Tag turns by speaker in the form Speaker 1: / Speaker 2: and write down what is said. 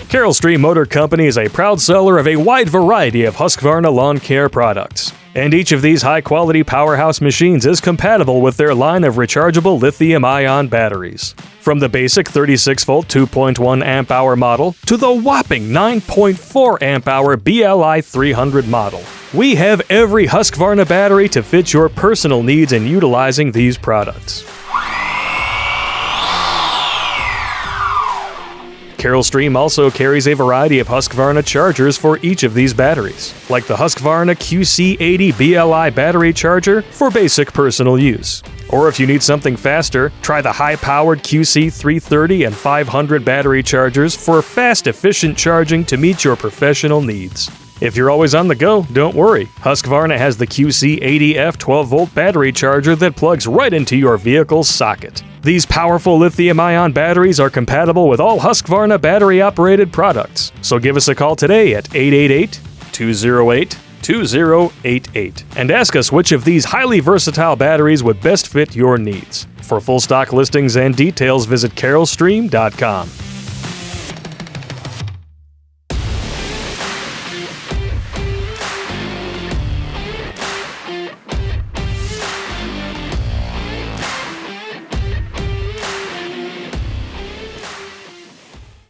Speaker 1: Carroll Stream Motor Company is a proud seller of a wide variety of Husqvarna lawn care products. And each of these high-quality powerhouse machines is compatible with their line of rechargeable lithium-ion batteries. From the basic 36-volt 2.1 amp-hour model to the whopping 9.4 amp-hour BLI 300 model, we have every Husqvarna battery to fit your personal needs in utilizing these products. Carroll Stream also carries a variety of Husqvarna chargers for each of these batteries, like the Husqvarna QC80 BLI battery charger for basic personal use. Or if you need something faster, try the high-powered QC330 and 500 battery chargers for fast, efficient charging to meet your professional needs. If you're always on the go, don't worry. Husqvarna has the QC80F 12-volt battery charger that plugs right into your vehicle's socket. These powerful lithium-ion batteries are compatible with all Husqvarna battery-operated products. So give us a call today at 888-208-2088 and ask us which of these highly versatile batteries would best fit your needs. For full stock listings and details, visit carrollstream.com.